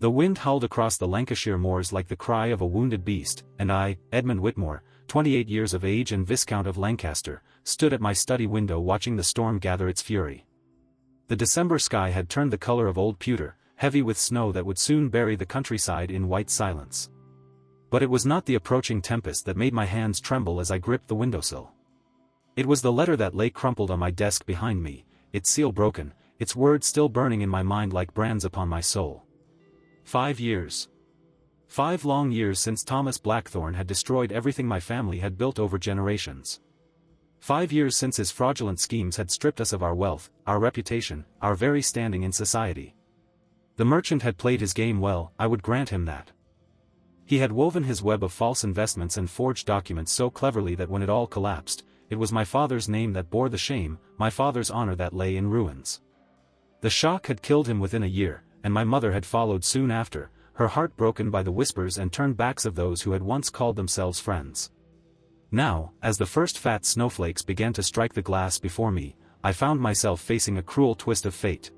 The wind howled across the Lancashire moors like the cry of a wounded beast, and I, Edmund Whitmore, 28 years of age and Viscount of Lancaster, stood at my study window watching the storm gather its fury. The December sky had turned the color of old pewter, heavy with snow that would soon bury the countryside in white silence. But it was not the approaching tempest that made my hands tremble as I gripped the windowsill. It was the letter that lay crumpled on my desk behind me, its seal broken, its words still burning in my mind like brands upon my soul. 5 years. 5 long years since Thomas Blackthorne had destroyed everything my family had built over generations. 5 years since his fraudulent schemes had stripped us of our wealth, our reputation, our very standing in society. The merchant had played his game well, I would grant him that. He had woven his web of false investments and forged documents so cleverly that when it all collapsed, it was my father's name that bore the shame, my father's honor that lay in ruins. The shock had killed him within a year, and my mother had followed soon after, her heart broken by the whispers and turned backs of those who had once called themselves friends. Now, as the first fat snowflakes began to strike the glass before me, I found myself facing a cruel twist of fate.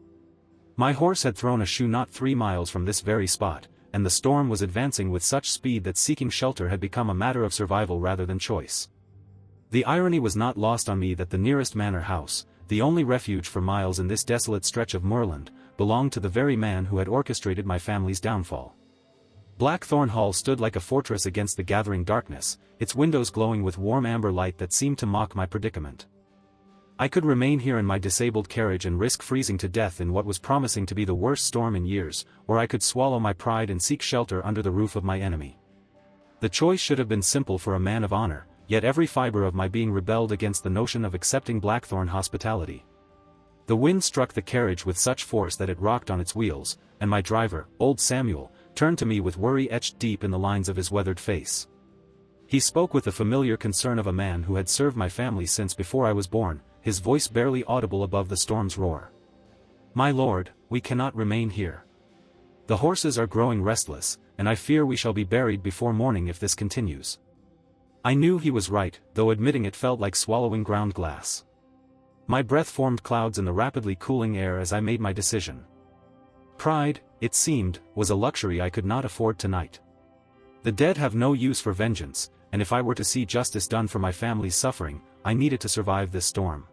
My horse had thrown a shoe not 3 miles from this very spot, and the storm was advancing with such speed that seeking shelter had become a matter of survival rather than choice. The irony was not lost on me that the nearest manor house, the only refuge for miles in this desolate stretch of moorland, belonged to the very man who had orchestrated my family's downfall. Blackthorne Hall stood like a fortress against the gathering darkness, its windows glowing with warm amber light that seemed to mock my predicament. I could remain here in my disabled carriage and risk freezing to death in what was promising to be the worst storm in years, or I could swallow my pride and seek shelter under the roof of my enemy. The choice should have been simple for a man of honor, yet every fiber of my being rebelled against the notion of accepting Blackthorne hospitality. The wind struck the carriage with such force that it rocked on its wheels, and my driver, old Samuel, turned to me with worry etched deep in the lines of his weathered face. He spoke with the familiar concern of a man who had served my family since before I was born, his voice barely audible above the storm's roar. "My lord, we cannot remain here. The horses are growing restless, and I fear we shall be buried before morning if this continues." I knew he was right, though admitting it felt like swallowing ground glass. My breath formed clouds in the rapidly cooling air as I made my decision. Pride, it seemed, was a luxury I could not afford tonight. The dead have no use for vengeance, and if I were to see justice done for my family's suffering, I needed to survive this storm.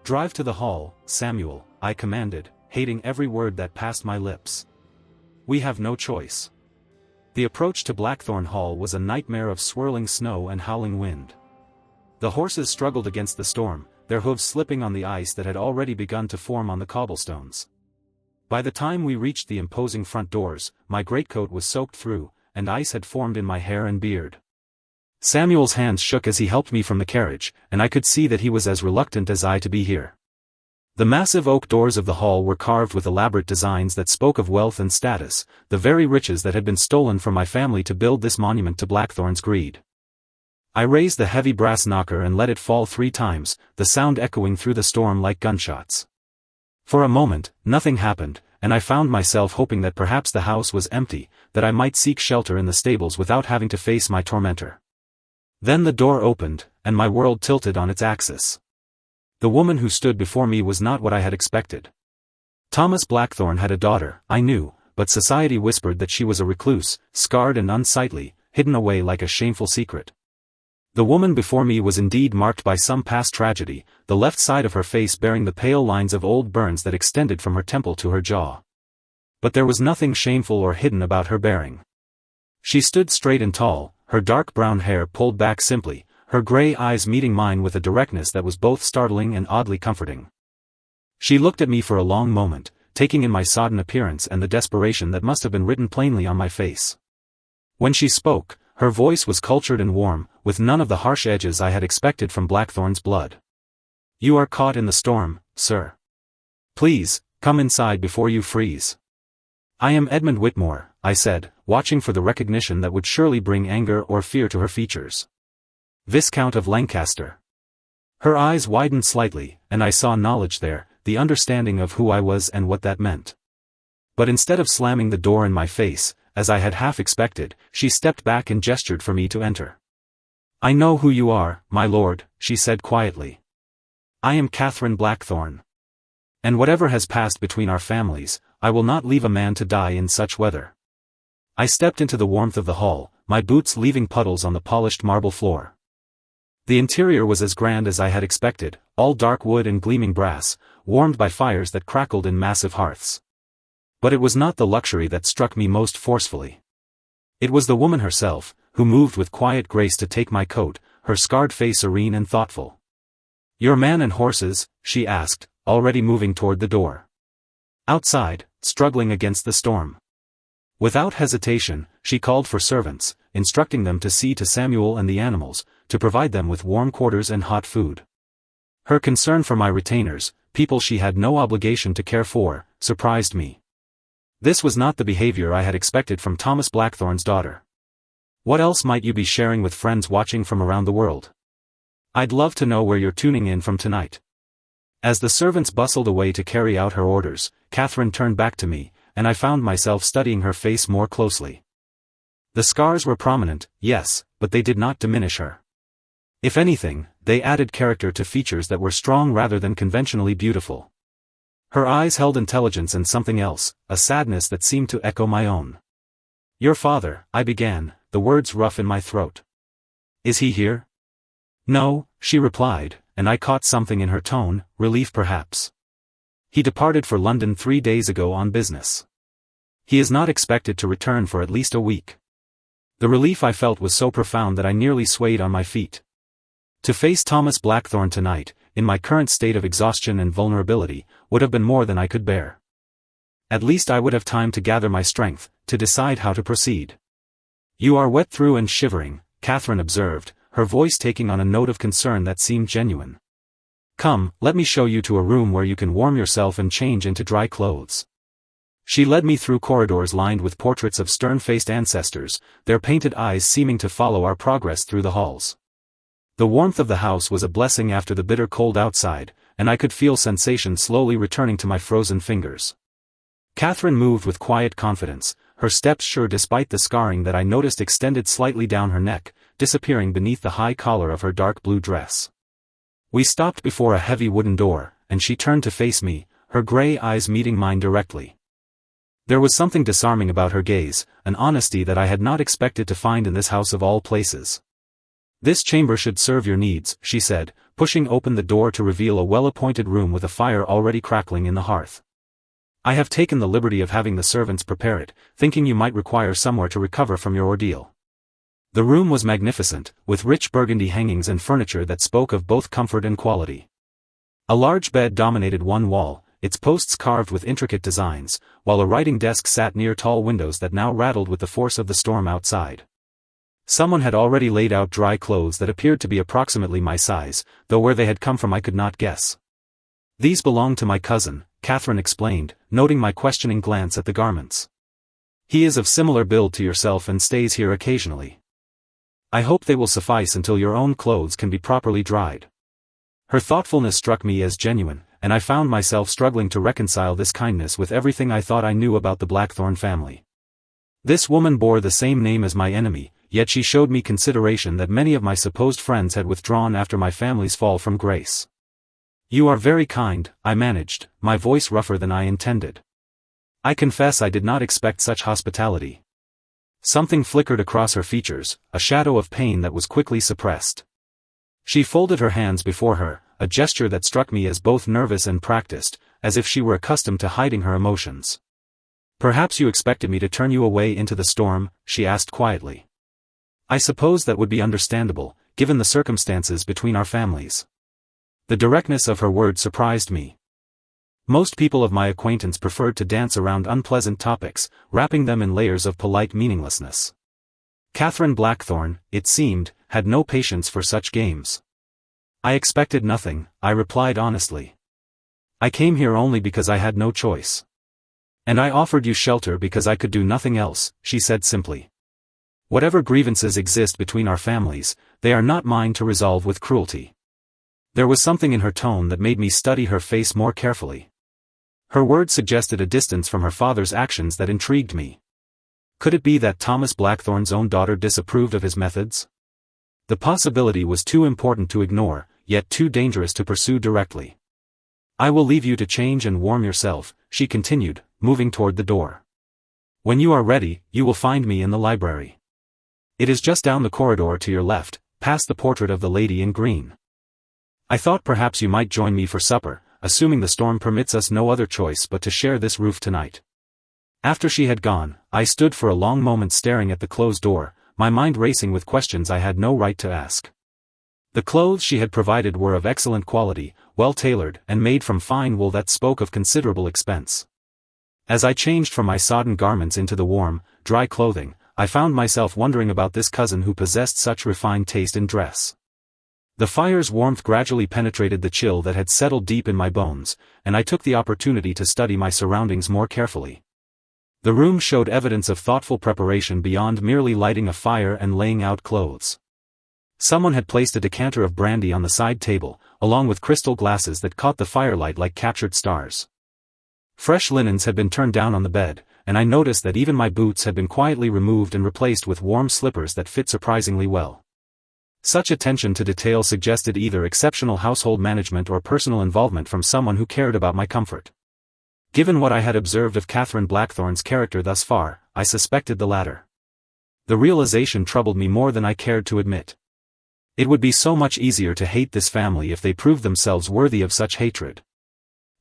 "Drive to the hall, Samuel," I commanded, hating every word that passed my lips. "We have no choice." The approach to Blackthorne Hall was a nightmare of swirling snow and howling wind. The horses struggled against the storm, their hooves slipping on the ice that had already begun to form on the cobblestones. By the time we reached the imposing front doors, my greatcoat was soaked through, and ice had formed in my hair and beard. Samuel's hands shook as he helped me from the carriage, and I could see that he was as reluctant as I to be here. The massive oak doors of the hall were carved with elaborate designs that spoke of wealth and status, the very riches that had been stolen from my family to build this monument to Blackthorne's greed. I raised the heavy brass knocker and let it fall 3 times, the sound echoing through the storm like gunshots. For a moment, nothing happened, and I found myself hoping that perhaps the house was empty, that I might seek shelter in the stables without having to face my tormentor. Then the door opened, and my world tilted on its axis. The woman who stood before me was not what I had expected. Thomas Blackthorne had a daughter, I knew, but society whispered that she was a recluse, scarred and unsightly, hidden away like a shameful secret. The woman before me was indeed marked by some past tragedy, the left side of her face bearing the pale lines of old burns that extended from her temple to her jaw. But there was nothing shameful or hidden about her bearing. She stood straight and tall, her dark brown hair pulled back simply, her gray eyes meeting mine with a directness that was both startling and oddly comforting. She looked at me for a long moment, taking in my sodden appearance and the desperation that must have been written plainly on my face. When she spoke, her voice was cultured and warm, with none of the harsh edges I had expected from Blackthorne's blood. "You are caught in the storm, sir. Please, come inside before you freeze." "I am Edmund Whitmore," I said, watching for the recognition that would surely bring anger or fear to her features. "Viscount of Lancaster." Her eyes widened slightly, and I saw knowledge there, the understanding of who I was and what that meant. But instead of slamming the door in my face, as I had half expected, she stepped back and gestured for me to enter. "I know who you are, my lord," she said quietly. "I am Catherine Blackthorne. And whatever has passed between our families, I will not leave a man to die in such weather. I stepped into the warmth of the hall, my boots leaving puddles on the polished marble floor. The interior was as grand as I had expected, all dark wood and gleaming brass, warmed by fires that crackled in massive hearths. But it was not the luxury that struck me most forcefully. It was the woman herself, who moved with quiet grace to take my coat, her scarred face serene and thoughtful. "Your man and horses?" she asked, already moving toward the door. Outside, struggling against the storm. Without hesitation, she called for servants, instructing them to see to Samuel and the animals, to provide them with warm quarters and hot food. Her concern for my retainers, people she had no obligation to care for, surprised me. This was not the behavior I had expected from Thomas Blackthorne's daughter. "What else might you be sharing with friends watching from around the world? I'd love to know where you're tuning in from tonight." As the servants bustled away to carry out her orders, Catherine turned back to me, and I found myself studying her face more closely. The scars were prominent, yes, but they did not diminish her. If anything, they added character to features that were strong rather than conventionally beautiful. Her eyes held intelligence and something else, a sadness that seemed to echo my own. "Your father," I began, the words rough in my throat. "Is he here?" "No," she replied, and I caught something in her tone, relief perhaps. "He departed for London 3 days ago on business. He is not expected to return for at least a week." The relief I felt was so profound that I nearly swayed on my feet. To face Thomas Blackthorne tonight, in my current state of exhaustion and vulnerability, would have been more than I could bear. At least I would have time to gather my strength, to decide how to proceed. "You are wet through and shivering," Catherine observed, her voice taking on a note of concern that seemed genuine. "Come, let me show you to a room where you can warm yourself and change into dry clothes." She led me through corridors lined with portraits of stern-faced ancestors, their painted eyes seeming to follow our progress through the halls. The warmth of the house was a blessing after the bitter cold outside, and I could feel sensation slowly returning to my frozen fingers. Catherine moved with quiet confidence, her steps sure despite the scarring that I noticed extended slightly down her neck, disappearing beneath the high collar of her dark blue dress. We stopped before a heavy wooden door, and she turned to face me, her gray eyes meeting mine directly. There was something disarming about her gaze, an honesty that I had not expected to find in this house of all places. "This chamber should serve your needs," she said, pushing open the door to reveal a well-appointed room with a fire already crackling in the hearth. "I have taken the liberty of having the servants prepare it, thinking you might require somewhere to recover from your ordeal." The room was magnificent, with rich burgundy hangings and furniture that spoke of both comfort and quality. A large bed dominated one wall, its posts carved with intricate designs, while a writing desk sat near tall windows that now rattled with the force of the storm outside. Someone had already laid out dry clothes that appeared to be approximately my size, though where they had come from I could not guess. "These belong to my cousin," Catherine explained, noting my questioning glance at the garments. "He is of similar build to yourself and stays here occasionally. I hope they will suffice until your own clothes can be properly dried." Her thoughtfulness struck me as genuine, and I found myself struggling to reconcile this kindness with everything I thought I knew about the Blackthorne family. This woman bore the same name as my enemy, yet she showed me consideration that many of my supposed friends had withdrawn after my family's fall from grace. "You are very kind," I managed, my voice rougher than I intended. "I confess I did not expect such hospitality." Something flickered across her features, a shadow of pain that was quickly suppressed. She folded her hands before her, a gesture that struck me as both nervous and practiced, as if she were accustomed to hiding her emotions. "Perhaps you expected me to turn you away into the storm?" she asked quietly. "I suppose that would be understandable, given the circumstances between our families." The directness of her words surprised me. Most people of my acquaintance preferred to dance around unpleasant topics, wrapping them in layers of polite meaninglessness. Catherine Blackthorne, it seemed, had no patience for such games. "I expected nothing," I replied honestly. "I came here only because I had no choice." "And I offered you shelter because I could do nothing else," she said simply. "Whatever grievances exist between our families, they are not mine to resolve with cruelty." There was something in her tone that made me study her face more carefully. Her words suggested a distance from her father's actions that intrigued me. Could it be that Thomas Blackthorne's own daughter disapproved of his methods? The possibility was too important to ignore, yet too dangerous to pursue directly. "I will leave you to change and warm yourself," she continued, moving toward the door. "When you are ready, you will find me in the library. It is just down the corridor to your left, past the portrait of the lady in green. I thought perhaps you might join me for supper, assuming the storm permits us no other choice but to share this roof tonight." After she had gone, I stood for a long moment staring at the closed door, my mind racing with questions I had no right to ask. The clothes she had provided were of excellent quality, well tailored and made from fine wool that spoke of considerable expense. As I changed from my sodden garments into the warm, dry clothing, I found myself wondering about this cousin who possessed such refined taste in dress. The fire's warmth gradually penetrated the chill that had settled deep in my bones, and I took the opportunity to study my surroundings more carefully. The room showed evidence of thoughtful preparation beyond merely lighting a fire and laying out clothes. Someone had placed a decanter of brandy on the side table, along with crystal glasses that caught the firelight like captured stars. Fresh linens had been turned down on the bed, and I noticed that even my boots had been quietly removed and replaced with warm slippers that fit surprisingly well. Such attention to detail suggested either exceptional household management or personal involvement from someone who cared about my comfort. Given what I had observed of Catherine Blackthorne's character thus far, I suspected the latter. The realization troubled me more than I cared to admit. It would be so much easier to hate this family if they proved themselves worthy of such hatred.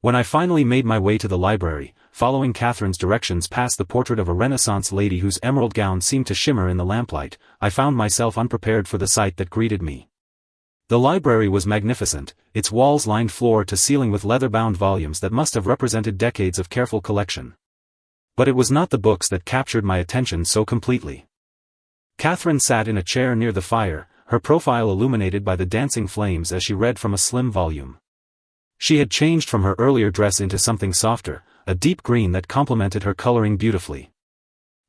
When I finally made my way to the library, following Catherine's directions past the portrait of a Renaissance lady whose emerald gown seemed to shimmer in the lamplight, I found myself unprepared for the sight that greeted me. The library was magnificent, its walls lined floor to ceiling with leather-bound volumes that must have represented decades of careful collection. But it was not the books that captured my attention so completely. Catherine sat in a chair near the fire, her profile illuminated by the dancing flames as she read from a slim volume. She had changed from her earlier dress into something softer, a deep green that complemented her coloring beautifully.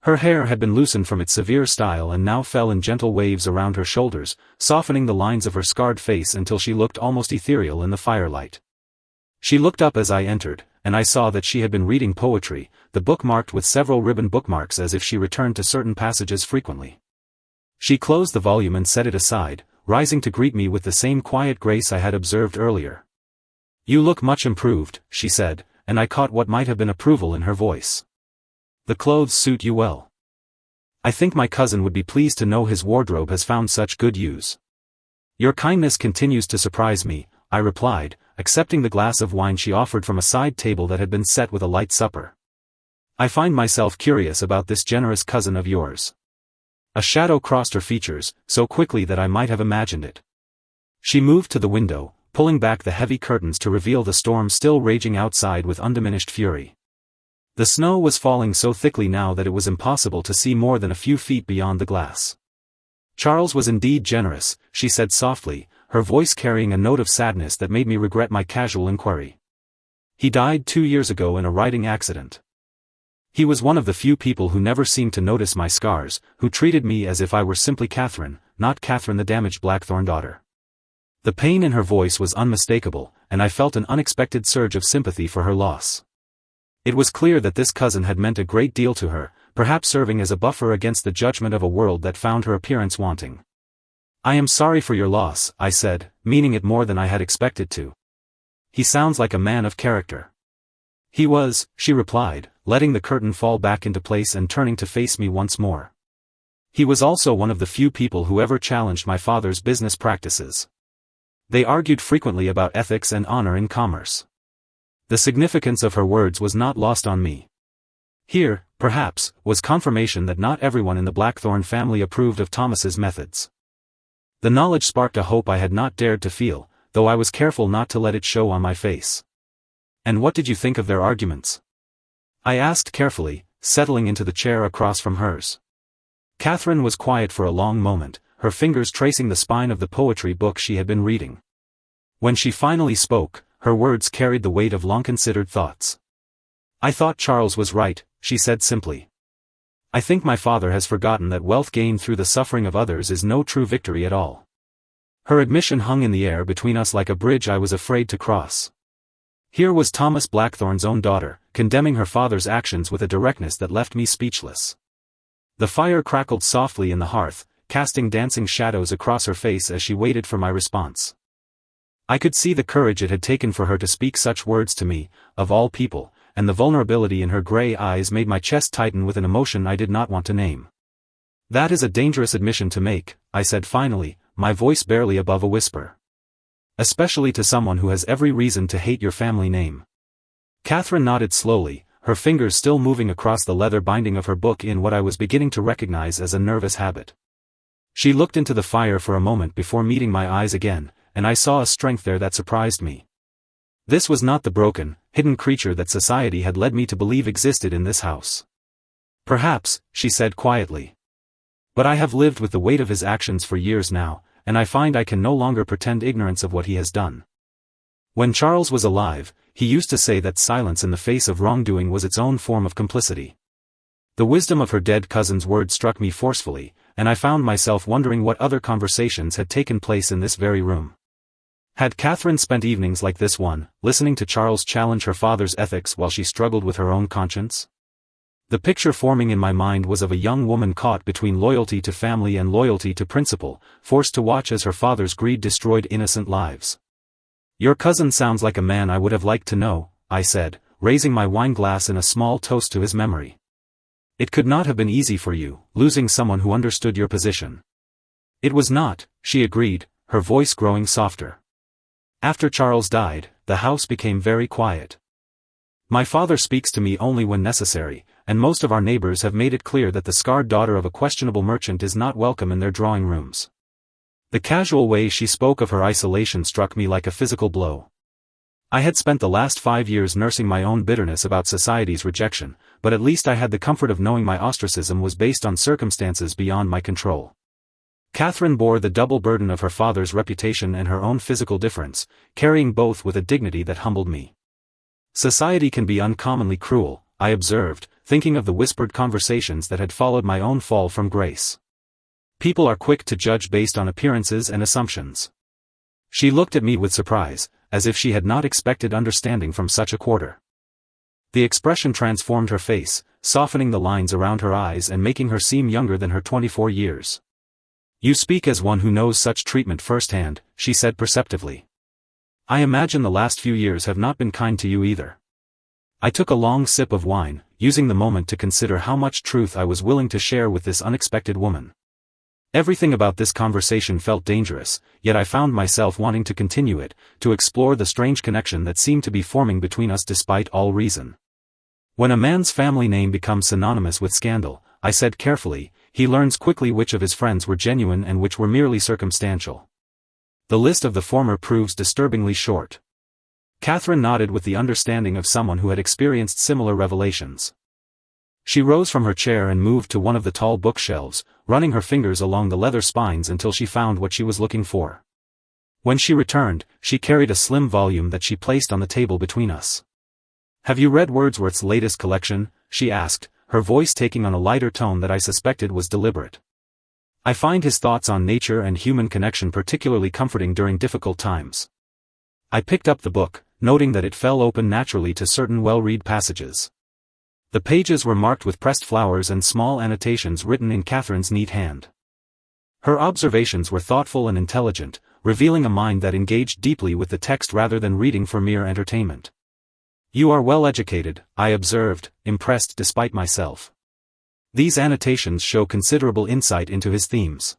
Her hair had been loosened from its severe style and now fell in gentle waves around her shoulders, softening the lines of her scarred face until she looked almost ethereal in the firelight. She looked up as I entered, and I saw that she had been reading poetry, the book marked with several ribbon bookmarks as if she returned to certain passages frequently. She closed the volume and set it aside, rising to greet me with the same quiet grace I had observed earlier. "You look much improved," she said, and I caught what might have been approval in her voice. "The clothes suit you well. I think my cousin would be pleased to know his wardrobe has found such good use." "Your kindness continues to surprise me," I replied, accepting the glass of wine she offered from a side table that had been set with a light supper. "I find myself curious about this generous cousin of yours." A shadow crossed her features, so quickly that I might have imagined it. She moved to the window, pulling back the heavy curtains to reveal the storm still raging outside with undiminished fury. The snow was falling so thickly now that it was impossible to see more than a few feet beyond the glass. "Charles was indeed generous," she said softly, her voice carrying a note of sadness that made me regret my casual inquiry. "He died 2 years ago in a riding accident. He was one of the few people who never seemed to notice my scars, who treated me as if I were simply Catherine, not Catherine the damaged Blackthorne daughter." The pain in her voice was unmistakable, and I felt an unexpected surge of sympathy for her loss. It was clear that this cousin had meant a great deal to her, perhaps serving as a buffer against the judgment of a world that found her appearance wanting. "I am sorry for your loss," I said, meaning it more than I had expected to. "He sounds like a man of character." "He was," she replied, letting the curtain fall back into place and turning to face me once more. "He was also one of the few people who ever challenged my father's business practices. They argued frequently about ethics and honor in commerce." The significance of her words was not lost on me. Here, perhaps, was confirmation that not everyone in the Blackthorne family approved of Thomas's methods. The knowledge sparked a hope I had not dared to feel, though I was careful not to let it show on my face. "And what did you think of their arguments?" I asked carefully, settling into the chair across from hers. Catherine was quiet for a long moment, her fingers tracing the spine of the poetry book she had been reading. When she finally spoke, her words carried the weight of long-considered thoughts. "I thought Charles was right," she said simply. "I think my father has forgotten that wealth gained through the suffering of others is no true victory at all." Her admission hung in the air between us like a bridge I was afraid to cross. Here was Thomas Blackthorne's own daughter, condemning her father's actions with a directness that left me speechless. The fire crackled softly in the hearth, casting dancing shadows across her face as she waited for my response. I could see the courage it had taken for her to speak such words to me, of all people, and the vulnerability in her gray eyes made my chest tighten with an emotion I did not want to name. "That is a dangerous admission to make," I said finally, my voice barely above a whisper. "Especially to someone who has every reason to hate your family name." Catherine nodded slowly, her fingers still moving across the leather binding of her book in what I was beginning to recognize as a nervous habit. She looked into the fire for a moment before meeting my eyes again, and I saw a strength there that surprised me. This was not the broken, hidden creature that society had led me to believe existed in this house. "Perhaps," she said quietly. "But I have lived with the weight of his actions for years now, and I find I can no longer pretend ignorance of what he has done. When Charles was alive, he used to say that silence in the face of wrongdoing was its own form of complicity." The wisdom of her dead cousin's words struck me forcefully, and I found myself wondering what other conversations had taken place in this very room. Had Catherine spent evenings like this one, listening to Charles challenge her father's ethics while she struggled with her own conscience? The picture forming in my mind was of a young woman caught between loyalty to family and loyalty to principle, forced to watch as her father's greed destroyed innocent lives. "Your cousin sounds like a man I would have liked to know," I said, raising my wine glass in a small toast to his memory. "It could not have been easy for you, losing someone who understood your position." "It was not," she agreed, her voice growing softer. "After Charles died, the house became very quiet. My father speaks to me only when necessary, and most of our neighbors have made it clear that the scarred daughter of a questionable merchant is not welcome in their drawing rooms." The casual way she spoke of her isolation struck me like a physical blow. I had spent the last 5 years nursing my own bitterness about society's rejection, but at least I had the comfort of knowing my ostracism was based on circumstances beyond my control. Catherine bore the double burden of her father's reputation and her own physical difference, carrying both with a dignity that humbled me. "Society can be uncommonly cruel," I observed, thinking of the whispered conversations that had followed my own fall from grace. "People are quick to judge based on appearances and assumptions." She looked at me with surprise, as if she had not expected understanding from such a quarter. The expression transformed her face, softening the lines around her eyes and making her seem younger than her 24 years. "You speak as one who knows such treatment firsthand," she said perceptively. "I imagine the last few years have not been kind to you either." I took a long sip of wine, using the moment to consider how much truth I was willing to share with this unexpected woman. Everything about this conversation felt dangerous, yet I found myself wanting to continue it, to explore the strange connection that seemed to be forming between us despite all reason. "When a man's family name becomes synonymous with scandal," I said carefully, "he learns quickly which of his friends were genuine and which were merely circumstantial. The list of the former proves disturbingly short." Catherine nodded with the understanding of someone who had experienced similar revelations. She rose from her chair and moved to one of the tall bookshelves, running her fingers along the leather spines until she found what she was looking for. When she returned, she carried a slim volume that she placed on the table between us. "Have you read Wordsworth's latest collection?" she asked, her voice taking on a lighter tone that I suspected was deliberate. "I find his thoughts on nature and human connection particularly comforting during difficult times." I picked up the book, noting that it fell open naturally to certain well-read passages. The pages were marked with pressed flowers and small annotations written in Catherine's neat hand. Her observations were thoughtful and intelligent, revealing a mind that engaged deeply with the text rather than reading for mere entertainment. "You are well educated," I observed, impressed despite myself. "These annotations show considerable insight into his themes."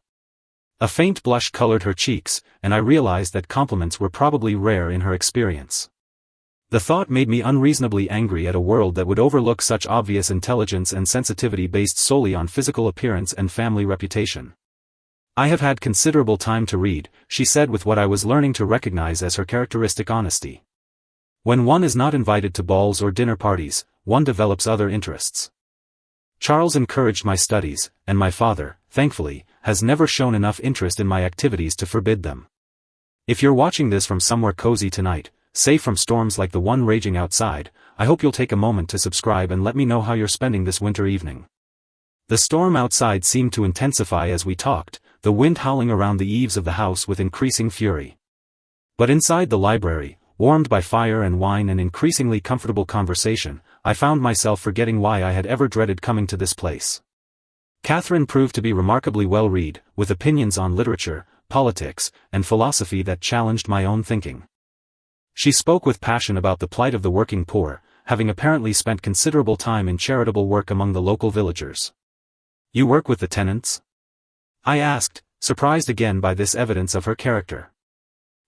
A faint blush colored her cheeks, and I realized that compliments were probably rare in her experience. The thought made me unreasonably angry at a world that would overlook such obvious intelligence and sensitivity based solely on physical appearance and family reputation. "I have had considerable time to read," she said with what I was learning to recognize as her characteristic honesty. "When one is not invited to balls or dinner parties, one develops other interests. Charles encouraged my studies, and my father, thankfully, has never shown enough interest in my activities to forbid them. If you're watching this from somewhere cozy tonight, safe from storms like the one raging outside, I hope you'll take a moment to subscribe and let me know how you're spending this winter evening." The storm outside seemed to intensify as we talked, the wind howling around the eaves of the house with increasing fury. But inside the library, warmed by fire and wine and increasingly comfortable conversation, I found myself forgetting why I had ever dreaded coming to this place. Catherine proved to be remarkably well-read, with opinions on literature, politics, and philosophy that challenged my own thinking. She spoke with passion about the plight of the working poor, having apparently spent considerable time in charitable work among the local villagers. "You work with the tenants?" I asked, surprised again by this evidence of her character.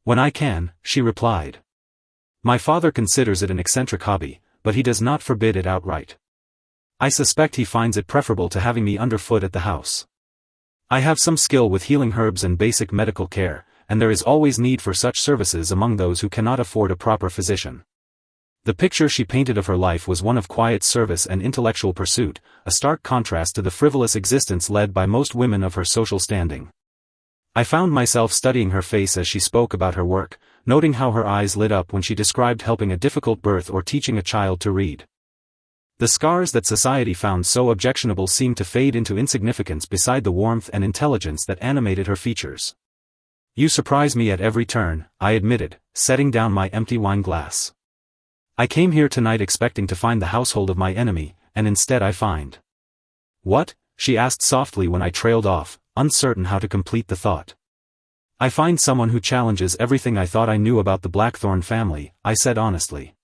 "When I can," she replied. "My father considers it an eccentric hobby, but he does not forbid it outright. I suspect he finds it preferable to having me underfoot at the house. I have some skill with healing herbs and basic medical care, and there is always need for such services among those who cannot afford a proper physician." The picture she painted of her life was one of quiet service and intellectual pursuit, a stark contrast to the frivolous existence led by most women of her social standing. I found myself studying her face as she spoke about her work, noting how her eyes lit up when she described helping a difficult birth or teaching a child to read. The scars that society found so objectionable seemed to fade into insignificance beside the warmth and intelligence that animated her features. "You surprise me at every turn," I admitted, setting down my empty wine glass. "I came here tonight expecting to find the household of my enemy, and instead I find—" "What?" she asked softly when I trailed off, uncertain how to complete the thought. "I find someone who challenges everything I thought I knew about the Blackthorne family," I said honestly.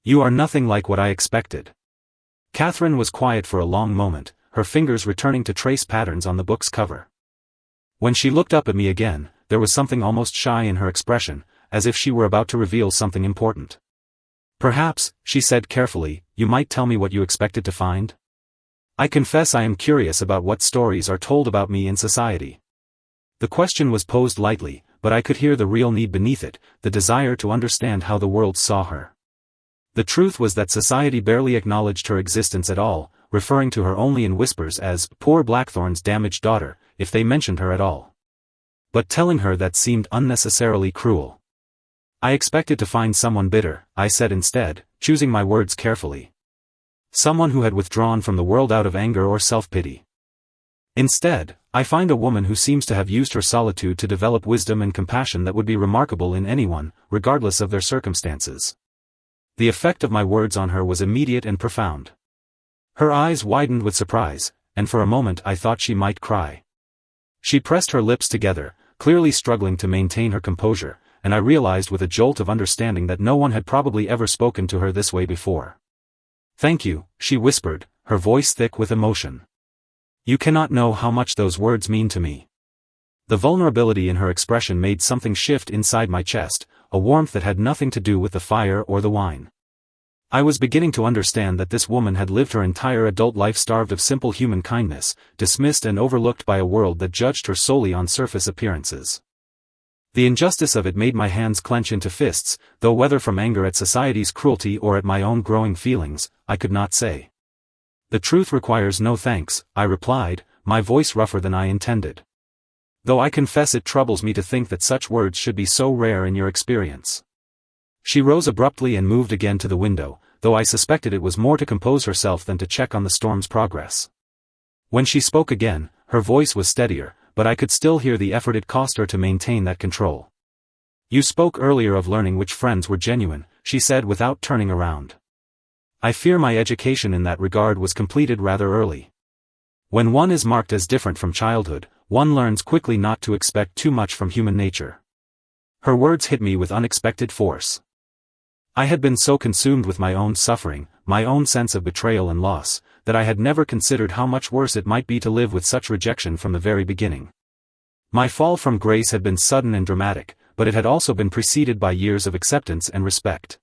"You are nothing like what I expected." Catherine was quiet for a long moment, her fingers returning to trace patterns on the book's cover. When she looked up at me again, there was something almost shy in her expression, as if she were about to reveal something important. "Perhaps," she said carefully, "you might tell me what you expected to find? I confess I am curious about what stories are told about me in society." The question was posed lightly, but I could hear the real need beneath it, the desire to understand how the world saw her. The truth was that society barely acknowledged her existence at all, referring to her only in whispers as "poor Blackthorne's damaged daughter," if they mentioned her at all. But telling her that seemed unnecessarily cruel. "I expected to find someone bitter," I said instead, choosing my words carefully. "Someone who had withdrawn from the world out of anger or self-pity. Instead, I find a woman who seems to have used her solitude to develop wisdom and compassion that would be remarkable in anyone, regardless of their circumstances." The effect of my words on her was immediate and profound. Her eyes widened with surprise, and for a moment I thought she might cry. She pressed her lips together, clearly struggling to maintain her composure, and I realized with a jolt of understanding that no one had probably ever spoken to her this way before. "Thank you," she whispered, her voice thick with emotion. "You cannot know how much those words mean to me." The vulnerability in her expression made something shift inside my chest, a warmth that had nothing to do with the fire or the wine. I was beginning to understand that this woman had lived her entire adult life starved of simple human kindness, dismissed and overlooked by a world that judged her solely on surface appearances. The injustice of it made my hands clench into fists, though whether from anger at society's cruelty or at my own growing feelings, I could not say. "The truth requires no thanks," I replied, my voice rougher than I intended. "Though I confess it troubles me to think that such words should be so rare in your experience." She rose abruptly and moved again to the window, though I suspected it was more to compose herself than to check on the storm's progress. When she spoke again, her voice was steadier, but I could still hear the effort it cost her to maintain that control. "You spoke earlier of learning which friends were genuine," she said without turning around. "I fear my education in that regard was completed rather early. When one is marked as different from childhood, one learns quickly not to expect too much from human nature." Her words hit me with unexpected force. I had been so consumed with my own suffering, my own sense of betrayal and loss, that I had never considered how much worse it might be to live with such rejection from the very beginning. My fall from grace had been sudden and dramatic, but it had also been preceded by years of acceptance and respect.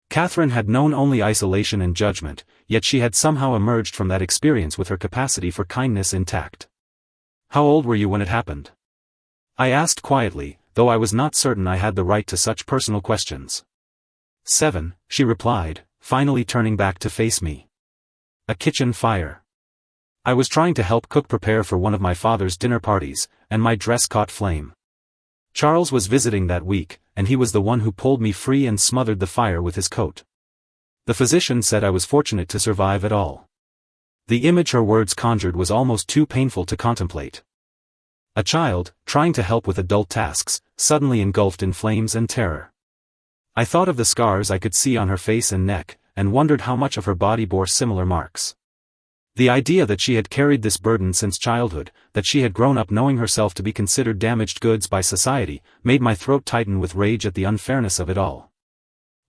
Catherine had known only isolation and judgment, yet she had somehow emerged from that experience with her capacity for kindness intact. "How old were you when it happened?" I asked quietly, though I was not certain I had the right to such personal questions. 7, she replied, finally turning back to face me. "A kitchen fire. I was trying to help cook prepare for one of my father's dinner parties, and my dress caught flame. Charles was visiting that week, and he was the one who pulled me free and smothered the fire with his coat. The physician said I was fortunate to survive at all." The image her words conjured was almost too painful to contemplate. A child, trying to help with adult tasks, suddenly engulfed in flames and terror. I thought of the scars I could see on her face and neck, and wondered how much of her body bore similar marks. The idea that she had carried this burden since childhood, that she had grown up knowing herself to be considered damaged goods by society, made my throat tighten with rage at the unfairness of it all.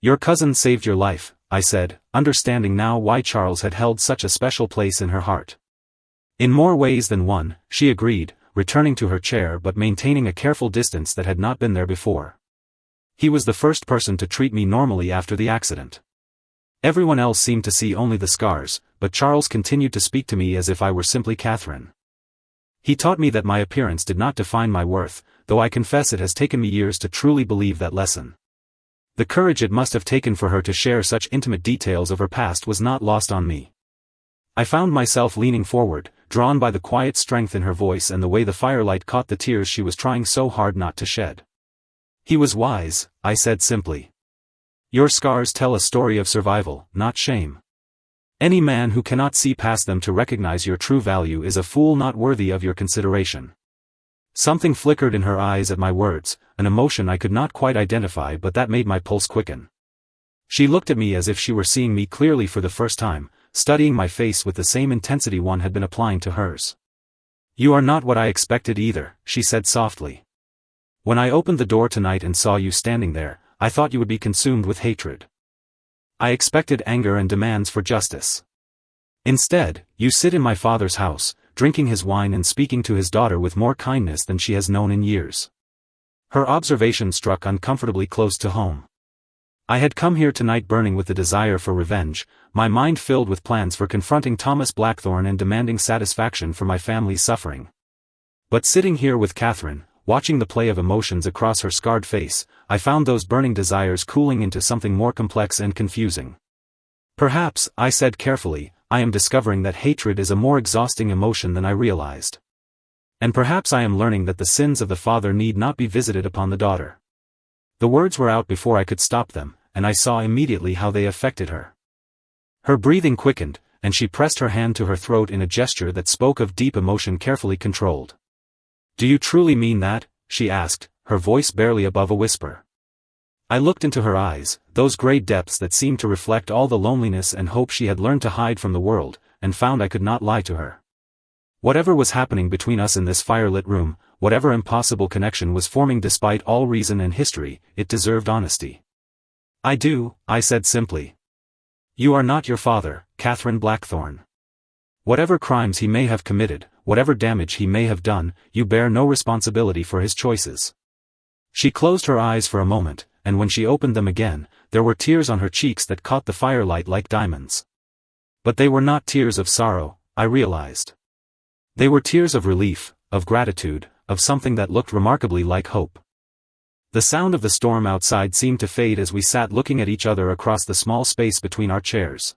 "Your cousin saved your life," I said, understanding now why Charles had held such a special place in her heart. In more ways than one, she agreed, returning to her chair but maintaining a careful distance that had not been there before. He was the first person to treat me normally after the accident. Everyone else seemed to see only the scars, but Charles continued to speak to me as if I were simply Catherine. He taught me that my appearance did not define my worth, though I confess it has taken me years to truly believe that lesson. The courage it must have taken for her to share such intimate details of her past was not lost on me. I found myself leaning forward, drawn by the quiet strength in her voice and the way the firelight caught the tears she was trying so hard not to shed. He was wise, I said simply. Your scars tell a story of survival, not shame. Any man who cannot see past them to recognize your true value is a fool not worthy of your consideration. Something flickered in her eyes at my words, an emotion I could not quite identify, but that made my pulse quicken. She looked at me as if she were seeing me clearly for the first time, studying my face with the same intensity one had been applying to hers. You are not what I expected either, she said softly. When I opened the door tonight and saw you standing there, I thought you would be consumed with hatred. I expected anger and demands for justice. Instead, you sit in my father's house, drinking his wine and speaking to his daughter with more kindness than she has known in years. Her observation struck uncomfortably close to home. I had come here tonight burning with the desire for revenge, my mind filled with plans for confronting Thomas Blackthorne and demanding satisfaction for my family's suffering. But sitting here with Catherine, watching the play of emotions across her scarred face, I found those burning desires cooling into something more complex and confusing. Perhaps, I said carefully, I am discovering that hatred is a more exhausting emotion than I realized. And perhaps I am learning that the sins of the father need not be visited upon the daughter. The words were out before I could stop them, and I saw immediately how they affected her. Her breathing quickened, and she pressed her hand to her throat in a gesture that spoke of deep emotion carefully controlled. Do you truly mean that? She asked, her voice barely above a whisper. I looked into her eyes, those gray depths that seemed to reflect all the loneliness and hope she had learned to hide from the world, and found I could not lie to her. Whatever was happening between us in this firelit room, whatever impossible connection was forming despite all reason and history, it deserved honesty. I do, I said simply. You are not your father, Catherine Blackthorne. Whatever crimes he may have committed, whatever damage he may have done, you bear no responsibility for his choices. She closed her eyes for a moment, and when she opened them again, there were tears on her cheeks that caught the firelight like diamonds. But they were not tears of sorrow, I realized. They were tears of relief, of gratitude, of something that looked remarkably like hope. The sound of the storm outside seemed to fade as we sat looking at each other across the small space between our chairs.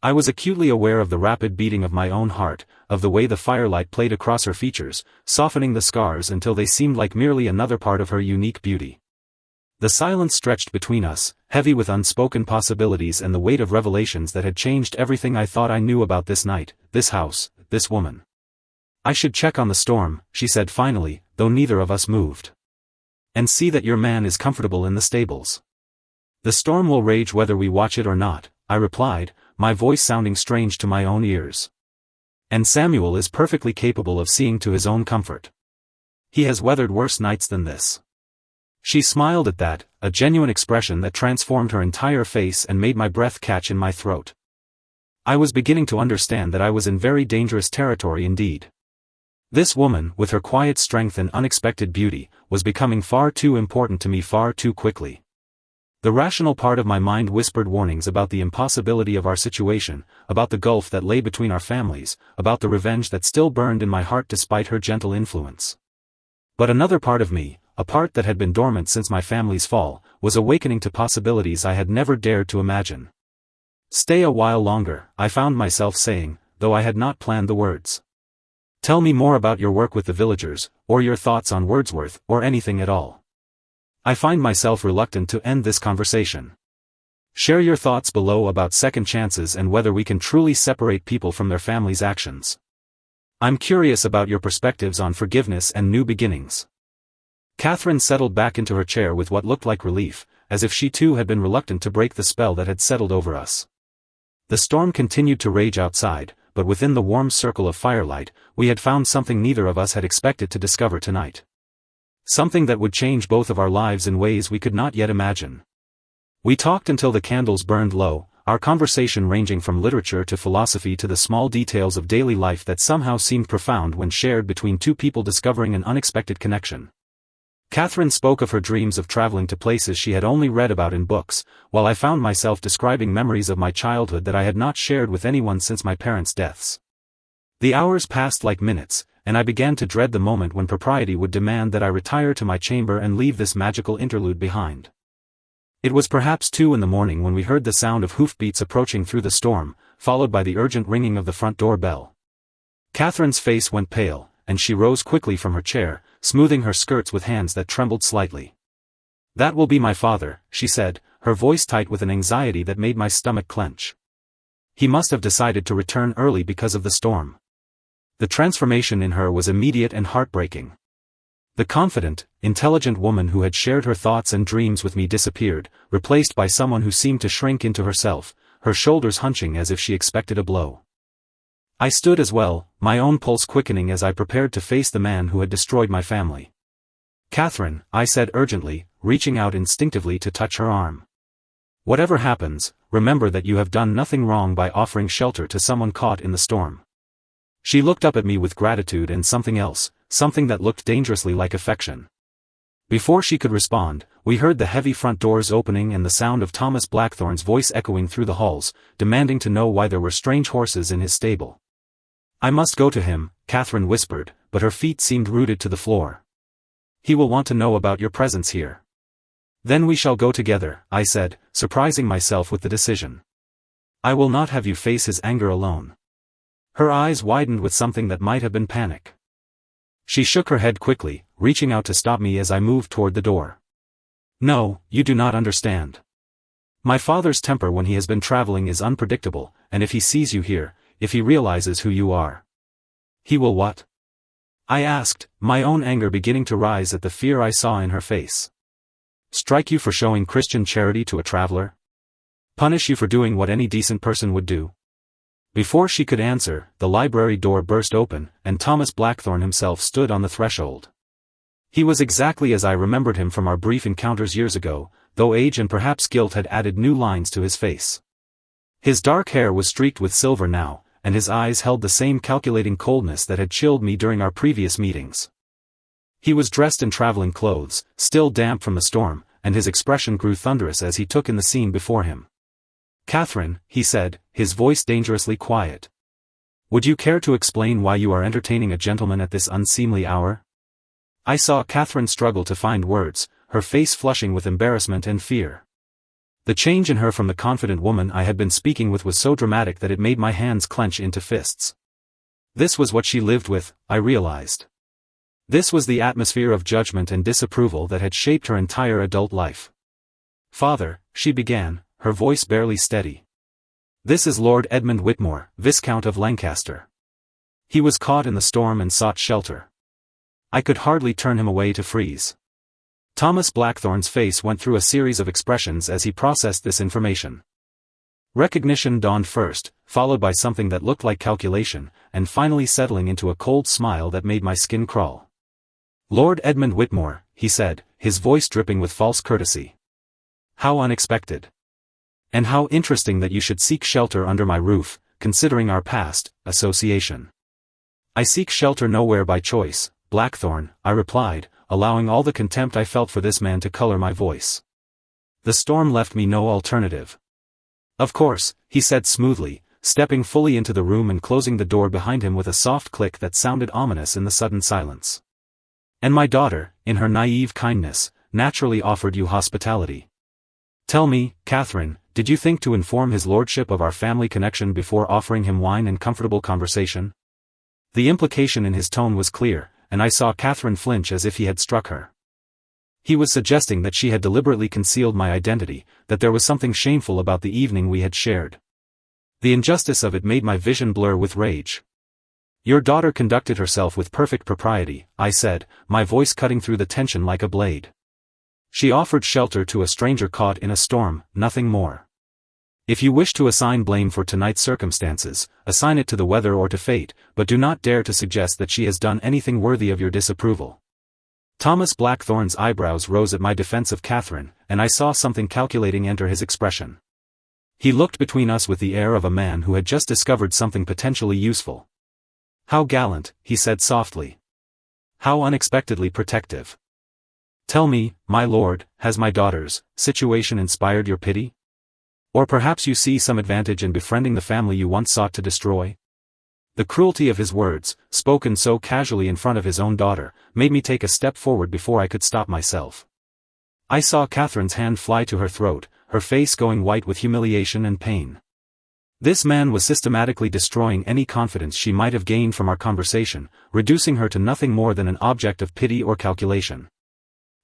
I was acutely aware of the rapid beating of my own heart, of the way the firelight played across her features, softening the scars until they seemed like merely another part of her unique beauty. The silence stretched between us, heavy with unspoken possibilities and the weight of revelations that had changed everything I thought I knew about this night, this house, this woman. I should check on the storm, she said finally, though neither of us moved. And see that your man is comfortable in the stables. The storm will rage whether we watch it or not, I replied, my voice sounding strange to my own ears. And Samuel is perfectly capable of seeing to his own comfort. He has weathered worse nights than this. She smiled at that, a genuine expression that transformed her entire face and made my breath catch in my throat. I was beginning to understand that I was in very dangerous territory indeed. This woman, with her quiet strength and unexpected beauty, was becoming far too important to me far too quickly. The rational part of my mind whispered warnings about the impossibility of our situation, about the gulf that lay between our families, about the revenge that still burned in my heart despite her gentle influence. But another part of me, a part that had been dormant since my family's fall, was awakening to possibilities I had never dared to imagine. Stay a while longer, I found myself saying, though I had not planned the words. Tell me more about your work with the villagers, or your thoughts on Wordsworth, or anything at all. I find myself reluctant to end this conversation. Share your thoughts below about second chances and whether we can truly separate people from their families' actions. I'm curious about your perspectives on forgiveness and new beginnings. Catherine settled back into her chair with what looked like relief, as if she too had been reluctant to break the spell that had settled over us. The storm continued to rage outside, but within the warm circle of firelight, we had found something neither of us had expected to discover tonight. Something that would change both of our lives in ways we could not yet imagine. We talked until the candles burned low, our conversation ranging from literature to philosophy to the small details of daily life that somehow seemed profound when shared between two people discovering an unexpected connection. Catherine spoke of her dreams of traveling to places she had only read about in books, while I found myself describing memories of my childhood that I had not shared with anyone since my parents' deaths. The hours passed like minutes, and I began to dread the moment when propriety would demand that I retire to my chamber and leave this magical interlude behind. It was perhaps 2 in the morning when we heard the sound of hoofbeats approaching through the storm, followed by the urgent ringing of the front door bell. Catherine's face went pale, and she rose quickly from her chair, smoothing her skirts with hands that trembled slightly. "That will be my father," she said, her voice tight with an anxiety that made my stomach clench. "He must have decided to return early because of the storm." The transformation in her was immediate and heartbreaking. The confident, intelligent woman who had shared her thoughts and dreams with me disappeared, replaced by someone who seemed to shrink into herself, her shoulders hunching as if she expected a blow. I stood as well, my own pulse quickening as I prepared to face the man who had destroyed my family. "Catherine," I said urgently, reaching out instinctively to touch her arm. "Whatever happens, remember that you have done nothing wrong by offering shelter to someone caught in the storm." She looked up at me with gratitude and something else, something that looked dangerously like affection. Before she could respond, we heard the heavy front doors opening and the sound of Thomas Blackthorne's voice echoing through the halls, demanding to know why there were strange horses in his stable. "I must go to him," Catherine whispered, but her feet seemed rooted to the floor. "He will want to know about your presence here." "Then we shall go together," I said, surprising myself with the decision. "I will not have you face his anger alone." Her eyes widened with something that might have been panic. She shook her head quickly, reaching out to stop me as I moved toward the door. "No, you do not understand. My father's temper when he has been traveling is unpredictable, and if he sees you here, if he realizes who you are." "He will what?" I asked, my own anger beginning to rise at the fear I saw in her face. "Strike you for showing Christian charity to a traveler? Punish you for doing what any decent person would do?" Before she could answer, the library door burst open, and Thomas Blackthorne himself stood on the threshold. He was exactly as I remembered him from our brief encounters years ago, though age and perhaps guilt had added new lines to his face. His dark hair was streaked with silver now, and his eyes held the same calculating coldness that had chilled me during our previous meetings. He was dressed in traveling clothes, still damp from the storm, and his expression grew thunderous as he took in the scene before him. "Catherine," he said, his voice dangerously quiet. "Would you care to explain why you are entertaining a gentleman at this unseemly hour?" I saw Catherine struggle to find words, her face flushing with embarrassment and fear. The change in her from the confident woman I had been speaking with was so dramatic that it made my hands clench into fists. This was what she lived with, I realized. This was the atmosphere of judgment and disapproval that had shaped her entire adult life. "Father," she began, her voice barely steady. "This is Lord Edmund Whitmore, Viscount of Lancaster. He was caught in the storm and sought shelter." I could hardly turn him away to freeze. Thomas Blackthorne's face went through a series of expressions as he processed this information. Recognition dawned first, followed by something that looked like calculation, and finally settling into a cold smile that made my skin crawl. "Lord Edmund Whitmore," he said, his voice dripping with false courtesy. "How unexpected. And how interesting that you should seek shelter under my roof, considering our past association." "I seek shelter nowhere by choice, Blackthorne," I replied, allowing all the contempt I felt for this man to color my voice. The storm left me no alternative. "Of course," he said smoothly, stepping fully into the room and closing the door behind him with a soft click that sounded ominous in the sudden silence. "And my daughter, in her naive kindness, naturally offered you hospitality. Tell me, Catherine, did you think to inform his lordship of our family connection before offering him wine and comfortable conversation?" The implication in his tone was clear, and I saw Catherine flinch as if he had struck her. He was suggesting that she had deliberately concealed my identity, that there was something shameful about the evening we had shared. The injustice of it made my vision blur with rage. "Your daughter conducted herself with perfect propriety," I said, my voice cutting through the tension like a blade. "She offered shelter to a stranger caught in a storm, nothing more. If you wish to assign blame for tonight's circumstances, assign it to the weather or to fate, but do not dare to suggest that she has done anything worthy of your disapproval." Thomas Blackthorn's eyebrows rose at my defense of Catherine, and I saw something calculating enter his expression. He looked between us with the air of a man who had just discovered something potentially useful. "How gallant," he said softly. "How unexpectedly protective. Tell me, my lord, has my daughter's situation inspired your pity? Or perhaps you see some advantage in befriending the family you once sought to destroy?" The cruelty of his words, spoken so casually in front of his own daughter, made me take a step forward before I could stop myself. I saw Catherine's hand fly to her throat, her face going white with humiliation and pain. This man was systematically destroying any confidence she might have gained from our conversation, reducing her to nothing more than an object of pity or calculation.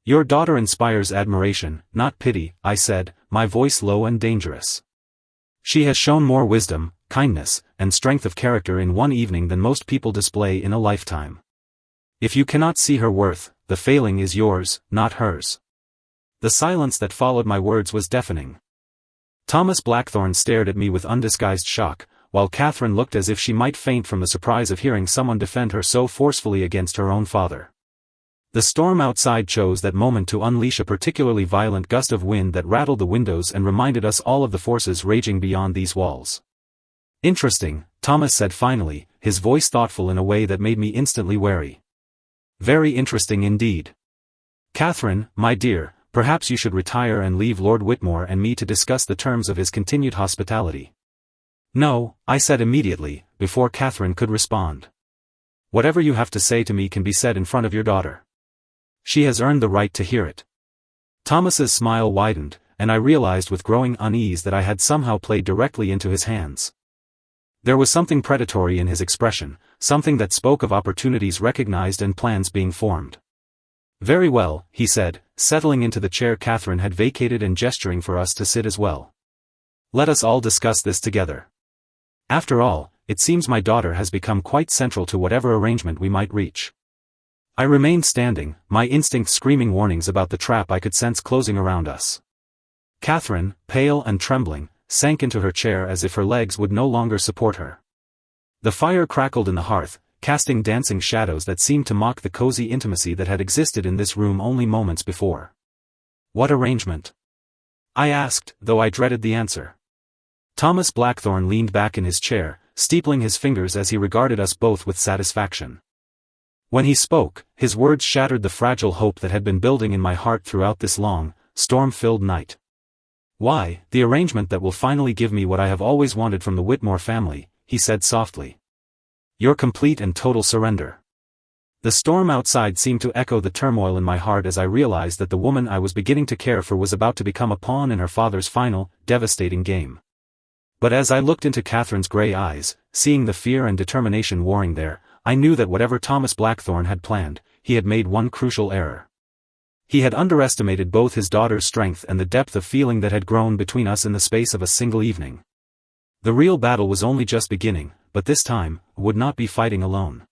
"Your daughter inspires admiration, not pity," I said, my voice low and dangerous. "She has shown more wisdom, kindness, and strength of character in one evening than most people display in a lifetime. If you cannot see her worth, the failing is yours, not hers." The silence that followed my words was deafening. Thomas Blackthorn stared at me with undisguised shock, while Catherine looked as if she might faint from the surprise of hearing someone defend her so forcefully against her own father. The storm outside chose that moment to unleash a particularly violent gust of wind that rattled the windows and reminded us all of the forces raging beyond these walls. "Interesting," Thomas said finally, his voice thoughtful in a way that made me instantly wary. "Very interesting indeed. Catherine, my dear, perhaps you should retire and leave Lord Whitmore and me to discuss the terms of his continued hospitality." "No," I said immediately, before Catherine could respond. "Whatever you have to say to me can be said in front of your daughter. She has earned the right to hear it." Thomas's smile widened, and I realized with growing unease that I had somehow played directly into his hands. There was something predatory in his expression, something that spoke of opportunities recognized and plans being formed. "Very well," he said, settling into the chair Catherine had vacated and gesturing for us to sit as well. "Let us all discuss this together. After all, it seems my daughter has become quite central to whatever arrangement we might reach." I remained standing, my instincts screaming warnings about the trap I could sense closing around us. Catherine, pale and trembling, sank into her chair as if her legs would no longer support her. The fire crackled in the hearth, casting dancing shadows that seemed to mock the cozy intimacy that had existed in this room only moments before. "What arrangement?" I asked, though I dreaded the answer. Thomas Blackthorn leaned back in his chair, steepling his fingers as he regarded us both with satisfaction. When he spoke, his words shattered the fragile hope that had been building in my heart throughout this long, storm-filled night. "Why, the arrangement that will finally give me what I have always wanted from the Whitmore family," he said softly. "Your complete and total surrender." The storm outside seemed to echo the turmoil in my heart as I realized that the woman I was beginning to care for was about to become a pawn in her father's final, devastating game. But as I looked into Catherine's gray eyes, seeing the fear and determination warring there, I knew that whatever Thomas Blackthorn had planned, he had made one crucial error. He had underestimated both his daughter's strength and the depth of feeling that had grown between us in the space of a single evening. The real battle was only just beginning, but this time, would not be fighting alone.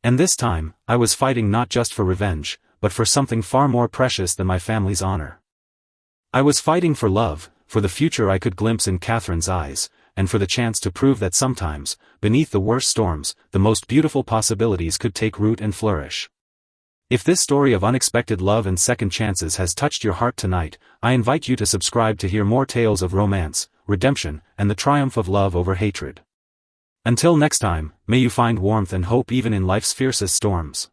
And this time, I was fighting not just for revenge, but for something far more precious than my family's honor. I was fighting for love, for the future I could glimpse in Catherine's eyes, and for the chance to prove that sometimes, beneath the worst storms, the most beautiful possibilities could take root and flourish. If this story of unexpected love and second chances has touched your heart tonight, I invite you to subscribe to hear more tales of romance, redemption, and the triumph of love over hatred. Until next time, may you find warmth and hope even in life's fiercest storms.